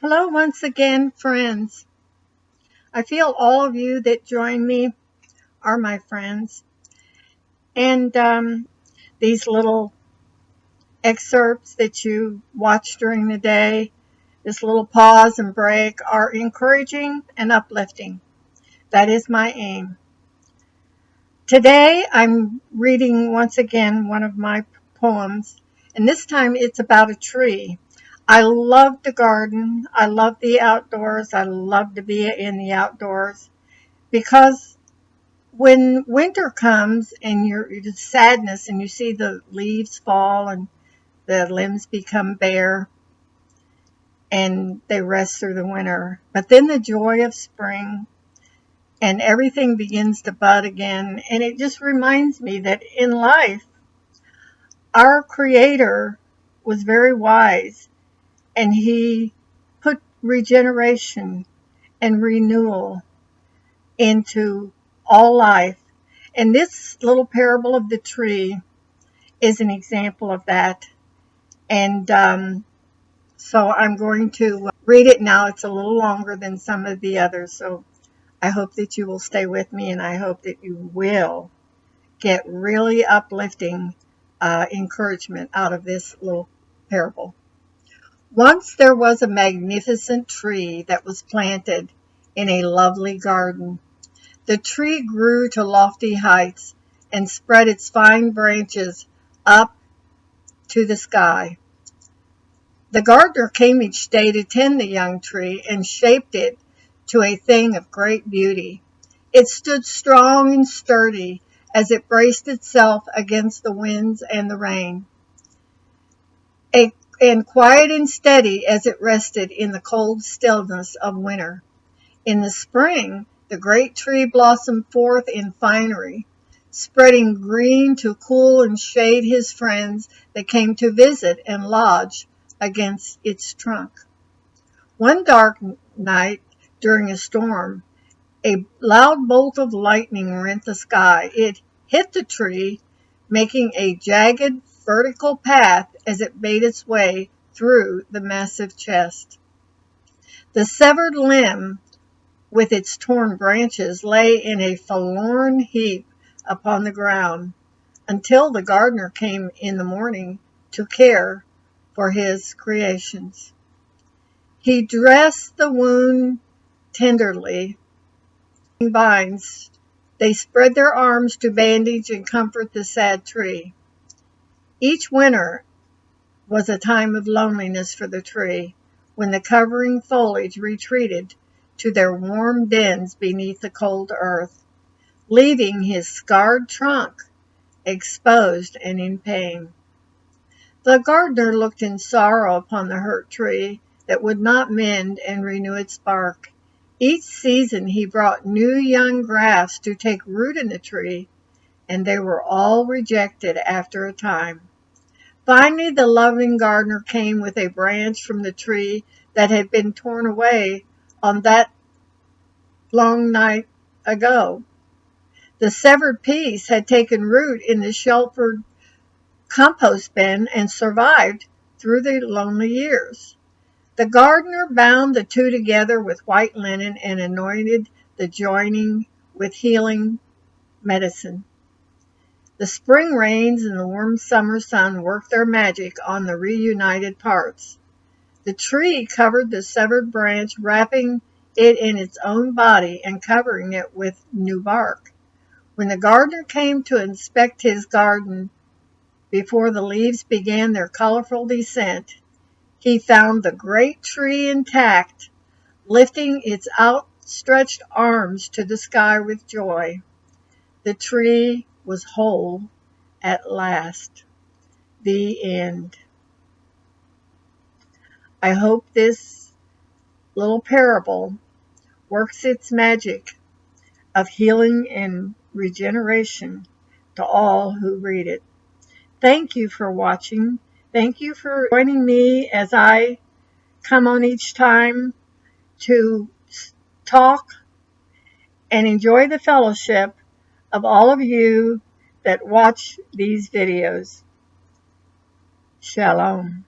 Hello once again, friends. I feel all of you that join me are my friends. And these little excerpts that you watch during the day, this little pause and break, are encouraging and uplifting. That is my aim. Today I'm reading once again one of my poems, and this time it's about a tree. I love the garden. I love the outdoors. I love to be in the outdoors because when winter comes and the sadness and you see the leaves fall and the limbs become bare and they rest through the winter, but then the joy of spring and everything begins to bud again. And it just reminds me that in life, our creator was very wise, and he put regeneration and renewal into all life. And this little parable of the tree is an example of that. And so I'm going to read it now. It's a little longer than some of the others. So I hope that you will stay with me, and I hope that you will get really uplifting encouragement out of this little parable. Once there was a magnificent tree that was planted in a lovely garden. The tree grew to lofty heights and spread its fine branches up to the sky. The gardener came each day to tend the young tree and shaped it to a thing of great beauty. It stood strong and sturdy as it braced itself against the winds and the rain, and quiet and steady as it rested in the cold stillness of winter. In the spring, the great tree blossomed forth in finery, spreading green to cool and shade his friends that came to visit and lodge against its trunk. One dark night during a storm, a loud bolt of lightning rent the sky. It hit the tree, making a jagged vertical path as it made its way through the massive chest. The severed limb with its torn branches lay in a forlorn heap upon the ground until the gardener came in the morning to care for his creations. He dressed the wound tenderly. Vines, they spread their arms to bandage and comfort the sad tree. Each winter was a time of loneliness for the tree, when the covering foliage retreated to their warm dens beneath the cold earth, leaving his scarred trunk exposed and in pain. The gardener looked in sorrow upon the hurt tree that would not mend and renew its bark. Each season he brought new young grafts to take root in the tree, and they were all rejected after a time. Finally, the loving gardener came with a branch from the tree that had been torn away on that long night ago. The severed piece had taken root in the sheltered compost bin and survived through the lonely years. The gardener bound the two together with white linen and anointed the joining with healing medicine. The spring rains and the warm summer sun worked their magic on the reunited parts. The tree covered the severed branch, wrapping it in its own body and covering it with new bark. When the gardener came to inspect his garden before the leaves began their colorful descent, he found the great tree intact, lifting its outstretched arms to the sky with joy. The tree was whole at last. The end. I hope this little parable works its magic of healing and regeneration to all who read it. Thank you for watching. Thank you for joining me as I come on each time to talk and enjoy the fellowship of all of you that watch these videos. Shalom.